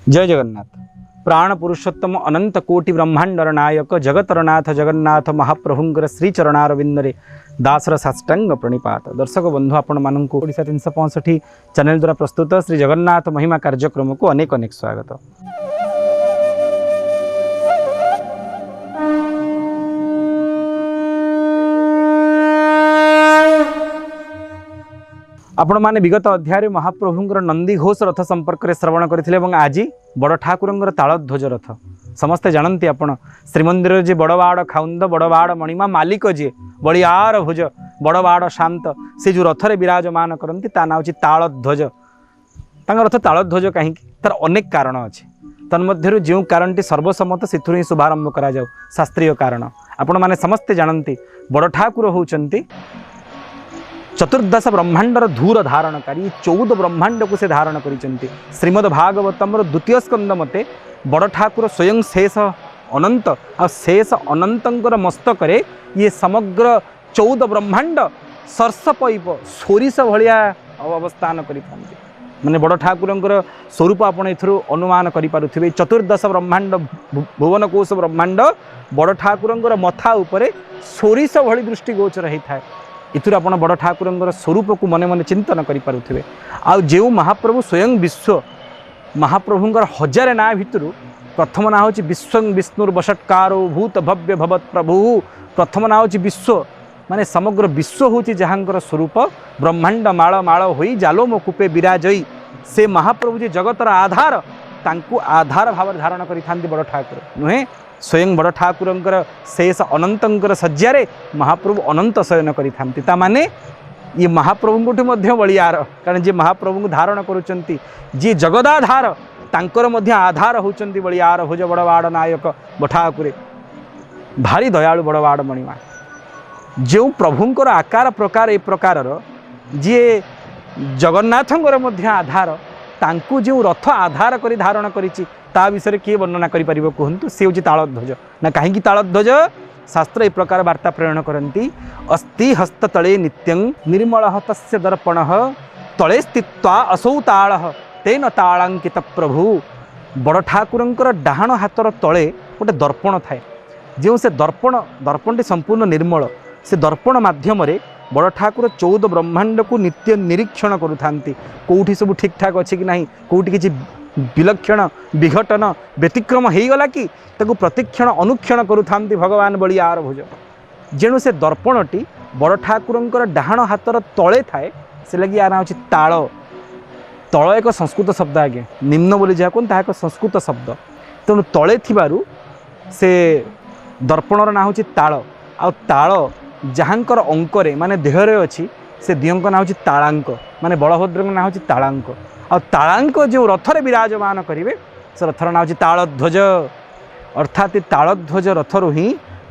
जय जगन्नाथ। प्राण पुरुषोत्तम अनंत कोटि ब्रह्मांडर नायक जगतर नाथ जगन्नाथ महाप्रभुंकर श्री चरणारविंदरे दासर साष्टांग प्रणिपात। दर्शक बंधु आपण मानक ओडिशा 365 चैनल द्वारा प्रस्तुत श्री जगन्नाथ महिमा कार्यक्रम को अनेक अनेक स्वागत। आपण माने विगत अध्याय महाप्रभुंकर नंदी घोष रथ संपर्क में श्रवण करथिले एवं आज बड़ ठाकुरंकर तालध्वज रथ समस्ते जानती आपण श्रीमंदिर जी बड़वाड़ खाउंद बड़वाड़ मणिमा मालिक जी बड़ियार भुज बड़वाड़ शांत से जो रथ रे विराजमान करती ता ना तालध्वज। रथ तालध्वज कहीं तार अनेक कारण अच्छे तन्मध्यरु जो कारणटी सर्वसम्मत से ही शुभारंभ करा जाऊ शास्त्रीय कारण आपण माने समस्ते जानती बड़ ठाकुर होउचंती चतुर्दश ब्रह्मांडर धूर धारणकारी 14 ब्रह्मांड को से धारण करिसेंती। श्रीमद् भागवतम द्वितीय स्कंद मते बड़ ठाकुर स्वयं शेष अनंत आ शेष अनंतर मस्तक ये समग्र 14 ब्रह्मांड सर्षपैप सोरिष भाया अवस्थान करिथांती। माने बड़ ठाकुरंकर स्वरूप आपण एथरु अनुमान करि पारुथिबे। चतुर्दश ब्रह्मांड भुवन कोश ब्रह्मांड बड़ ठाकुरंकर मथा उपरे सोरिष भली दृष्टि गोचर होता है। इथुर आपण बड़ ठाकुरंकर स्वरूप को मने मने चिंतन करि पारुथिबे। आ जेउ महाप्रभु स्वयं विश्व महाप्रभुंकर हजार ना भितरु प्रथम ना होची विश्व विष्णुर्वषट्कारो भूत भव्य भवत प्रभु। प्रथम ना होची विश्व माने समग्र विश्व होची जहांकर स्वरूप ब्रह्मांड माळ माळ होई जालोम कूपे विराजई से महाप्रभु जी जगतर आधार तांकु आधार भाव धारण करिथांती बड़ ठाकुर नुहे। स्वयं बड़ ठाकुरंकर शेष अनंतर शज्यारे महाप्रभु अनंत शयन करिथांती। ता माने ये महाप्रभु मध्य बलियार कारण जे महाप्रभु धारण करुचंती जे जगदाधार तांकर मध्य आधार होचंती बलियार भुज बड़वाड़ नायक बठाकुरे भारी दयालु बड़वाड़ मणिमा। जो प्रभुंकर आकार प्रकार ए प्रकार जे जगन्नाथंकर मध्य आधार तांकु जो रथ आधार करी धारण करिछि ता विषय किए वर्णना करि परिबो कहंतु। से होछि तालध्वज ना कहीं तालध्वज शास्त्र ए प्रकार वार्ता प्रेरण करती। अस्ति हस्त तले नित्यं निर्मल तस्य दर्पण तले स्थित्वा असौ तालः तेन तालांकित प्रभु। बड़ ठाकुरंकर डाहाण हातर तले गोटे दर्पण थाए जो से दर्पणटी संपूर्ण निर्मल से दर्पण माध्यम बड़ ठाकुर 14 ब्रह्मांड को नित्य निरीक्षण करुथांती। कोठी सब ठीक ठाक अच्छे कि नहीं कोठी किछि विलक्षण विघटन व्यतिक्रम हो गला कि ताकू प्रतिक्षण अनुक्षण करुथांती भगवान बलियार भुज। जेणु से दर्पणटी बड़ ठाकुरंकर डाहाण हातर तले थाए से लगी यार होछि ताल। तल एक संस्कृत शब्द आगे निम्न बोली जहाँ कहते एक संस्कृत शब्द तेणु तले थिबारु से दर्पणर ना होछि ताल। आ ताल जहाँकर अंकरे माने देहरे अच्छी से दियंक ना होछि तालांक माने बलभद्र ना होछि तालांक। आ तालांक जो रथरे विराजमान करिवे से रथर ना होछि तालध्वज। अर्थात तालध्वज रथरु ही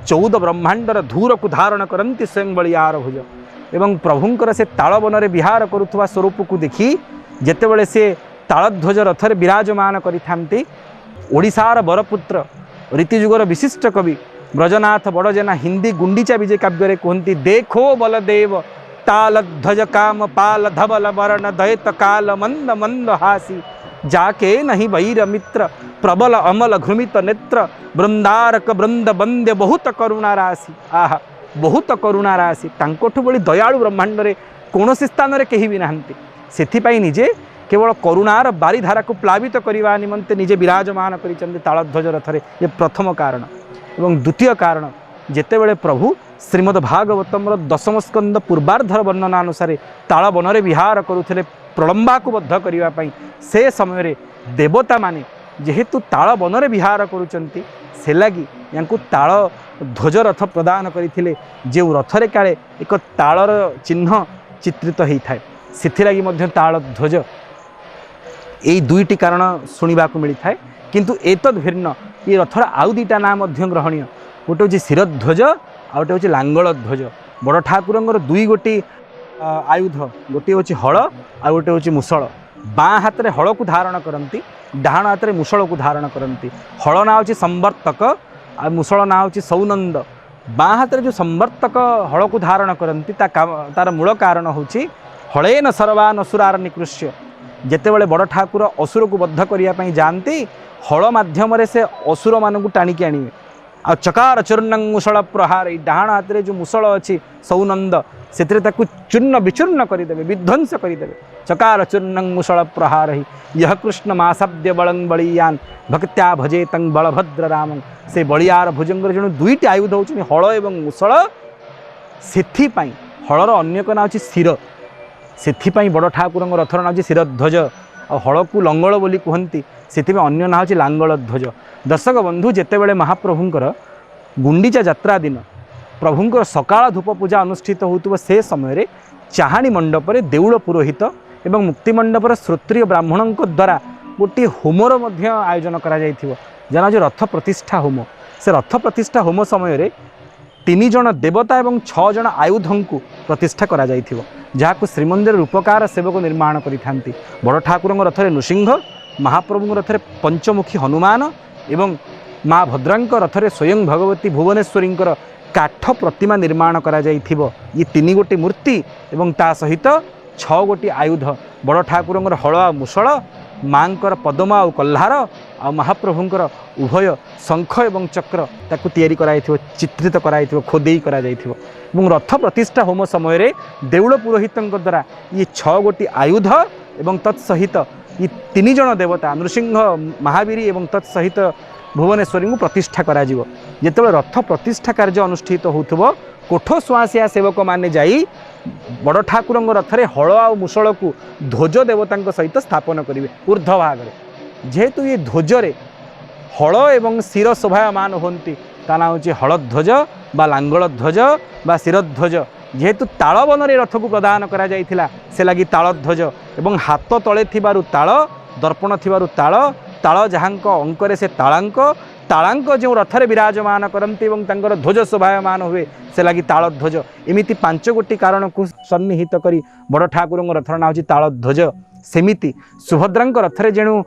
14 ब्रह्मांडर धूर को धारण करती स्वयं बलियार भुज। एवं प्रभुंकर से तालवन विहार करुवा स्वरूप को देखी जेतेबेले से तालध्वज रथरे विराजमान करिथांती ओडिशार बरपुत्र रीतिजुगर विशिष्ट कवि ब्रजनाथ बड़जेना हिंदी गुंडीचा विजय काव्य कहती देखो बलदेव तालध्वज काम पाल धवल वर्ण दैत काल मंद मंद हासी जाके नहीं वैर मित्र प्रबल अमल घृमित नेत्र बृंदारक बृंद बंद्य बहुत करुणा राशि। आहा बहुत करुणा राशि तांकोठु बड़ी दयालु ब्रह्मांड रे कौनसी स्थान रे केही भी नाहंती। सेथिपाई निजे केवल करुणार बारिधारा को प्लावित करने निमंते निजे विराजमान करिचंदी तालध्वज रथरे। ये प्रथम कारण। एवं द्वितीय कारण जेतेबेले प्रभु श्रीमद् भागवतम 10 स्कंद पूर्वार्धर वर्णना अनुसार तालवन विहार करुथिले प्रलंबा को बद्ध करिवा पई से समय देवता माने जेहेतु तालवन विहार करुचंती से लगी यांकु ताल ध्वज रथ प्रदान करथिले जे रथरे काले एक तालर चिन्ह चित्रित होता है सेथिलागी मध्य ताल ध्वज। यही दुईटी कारण शुणा मिलता है किंतु एतद भिन्न ये रथर आउ दुईटा ना ग्रहणीय गोटे हूँ शिरध्वज आ गोटे हूँ लांगल ध्वज। बड़ ठाकुरंकर दुई गोटी आयुध गोटे हूँ हल आ गोटे हूँ मुसल। बाँ हाथ में हल को धारण करती डाहाण हाथ में मुसल को धारण करती। हल ना हूँ संवर्तक आ मुसल ना हूँ सौनंद। बाँ हाथ में जो संवर्तक हल को धारण करती तार मूल कारण हूँ हलेन सर्वान असुरार निकृष्य ଯେତେବେଳେ ବଡ଼ ଠାକୁର ଅସୁରକୁ ବଦ୍ଧ କରିବା ପାଇଁ ଯାଆନ୍ତି ହଳ ମାଧ୍ୟମରେ ସେ ଅସୁରମାନଙ୍କୁ ଟାଣିକି ଆଣିବେ। ଆଉ ଚକାର ଚୂର୍ଣ୍ଣଂ ମୁଷଳ ପ୍ରହାର, ଏଇ ଡାହାଣ ହାତରେ ଯେଉଁ ମୁଷଳ ଅଛି ସୌନନ୍ଦ, ସେଥିରେ ତାକୁ ଚୂର୍ଣ୍ଣ ବିଚୂର୍ଣ୍ଣ କରିଦେବେ, ବିଧ୍ୱଂସ କରିଦେବେ। ଚକାର ଚୂର୍ଣ୍ଣଂ ମୁଷଳ ପ୍ରହାର ହି यह कृष्ण मासाब्द्य बलं बलियान भक्त्या भजे तंग बलभद्र राम। से बलियार भुजंगर जो दुईटी आयुध होउछन हल एवं मुसळ। सेथिपाई हलर अन्य एक ना शिर, सेथिपाई बड़ ठाकुर रथर ना शिरध्वज, आ हल को लंगल बोली कहती, से अन्य ना हूँ लांगल ध्वज। दर्शक बंधु, जितेबाला महाप्रभुंकर गुंडीचा यात्रा दिन प्रभुंकर सकाळ धूप पूजा अनुष्ठित होउतबो से समय चाहाणी मंडपर देउल पुरोहित एवं मुक्तिमंडपर श्रोत्रिय ब्राह्मणों द्वारा गोटे होमर आयोजन करा जना जो रथ प्रतिष्ठा होम। से रथ प्रतिष्ठा होम समय 3 जन देवता एवं 6 जन आयुधों को प्रतिष्ठा करा जहाँ श्रीमंदिर रूपकार सेवक निर्माण करिथांती। बड़ ठाकुर रथरे नृसिंह, महाप्रभु रथरे पंचमुखी हनुमान एवं माँ भद्रांक रथरे स्वयं भगवती भुवनेश्वरी काठ प्रतिमा निर्माण करा जाइथिबो। ये 3 गोटी मूर्ति एवं ता सहित 6 गोटी आयुध, बड़ ठाकुर हल आ मुसळ, मांकर पदम आ कल्हार, आ महाप्रभुंकर उभय शंख एवं चक्र ताकू तैयारी कराइथिबो, चित्रित कराइथिबो, खोदेई करा जाइथिबो। एवं रथ प्रतिष्ठा होम समय देउल पुरोहितंक द्वारा ये 6 गोटी आयुध एवं तत्सहित ये 3 जन देवता नृसिंह, महावीर एवं तत्सहित भुवनेश्वरी को प्रतिष्ठा करा जिवो। जेतेबेले रथ प्रतिष्ठा कार्य अनुष्ठित होउथबो कोठ सुआसिया सेवक माने जाई बड़ ठाकुर रथरे हल आ मुसळ को ध्वज देवता सहित स्थापन करेंगे ऊर्ध्व भाग में। जेहेतु ये ध्वजरे हल एवं शिर शोभायमान होती ता ना हूँ हलध्वज बा लांगल ध्वज बा शिरध्वज। जेहेतु तालवन रथ को प्रदान करा जाइथिला से लगी तालध्वज एवं हाथ तले थिबारु ताल, दर्पण थिबारु ताल, ताल जहाँक अंकरे से तालांक, तालांक जो रथरे विराजमान करती एवं तांकर ध्वज शोभायमान हुए से लगी तालध्वज। एमिति 5 गोटी कारण को सन्निहित करी बड़ ठाकुर रथर ना हूँ तालध्वज। सेमिति सुभद्रांक रथरे जेणु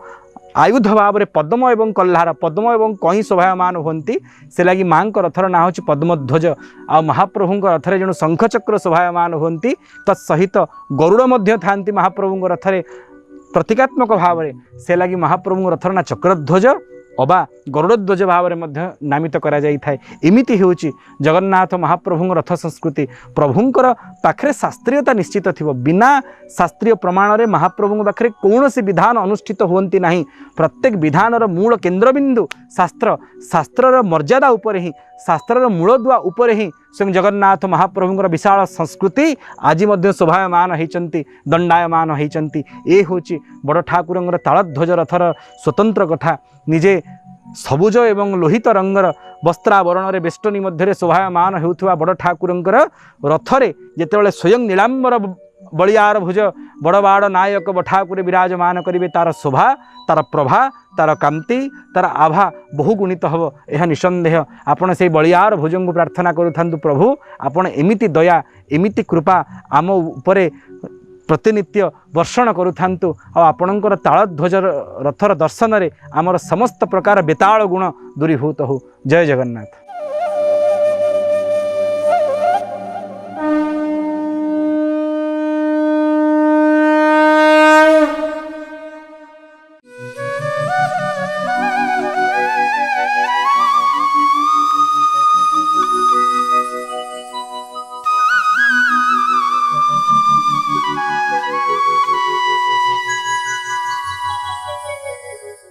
आयुध भाव में पद्म एवं कल्हार, पद्म एवं कहीं शोभायमान होती से लगी माँ रथर ना हूँ पद्मध्वज। आ महाप्रभु रथरे जेणु शंखचक्र शोभायमान होती तत्सहित गरुड़ मध्य थांती महाप्रभु रथरे प्रतीकात्मक भाव में से लगी महाप्रभु रथर ना चक्रध्वज अबा गरुड़ध्वज भाव में नामित करा जाई थाए। एमिति होउची जगन्नाथ महाप्रभु रथ संस्कृति। प्रभुंकर पाखरे शास्त्रीयता निश्चित थिबो, बिना शास्त्रीय प्रमाण रे महाप्रभु पाखरे कौनसी विधान अनुष्ठित होंती नहीं। प्रत्येक विधानर मूल केन्द्रबिंदु शास्त्र, शास्त्रर मर्यादा उपरे ही, शास्त्रर मूलदुआ उपरे ही स्वयं जगन्नाथ महाप्रभुंकर विशाल संस्कृति आज मध्य शोभायमान होइचंती, दंडायमान होइचंती। ए होची बड़ ठाकुरंगर तालध्वज रथर स्वतंत्र कथा। निजे सबुज एवं लोहित रंगर वस्त्रावरण रे बेष्टनी मध्य शोभायमान होउथुवा बड़ ठाकुरंकर रथरे जेतेबेले स्वयं नीलांबर बलियार भुज बड़बाड़ नायक ठाकुर विराजमान करेंगे, तार शोभा, तार प्रभा, तार कांति, तार आभा बहुगुणित हम। यह निसंदेह आपण से बलियार भुजों को प्रार्थना करूँ प्रभु आपण एमिति दया एमिति कृपा आम उपरे प्रतिनित्य वर्षण करूँ। आपणकर तालध्वज रथर दर्शन रे आमर समस्त प्रकार बेताल गुण दूरीभूत हो। जय जगन्नाथ।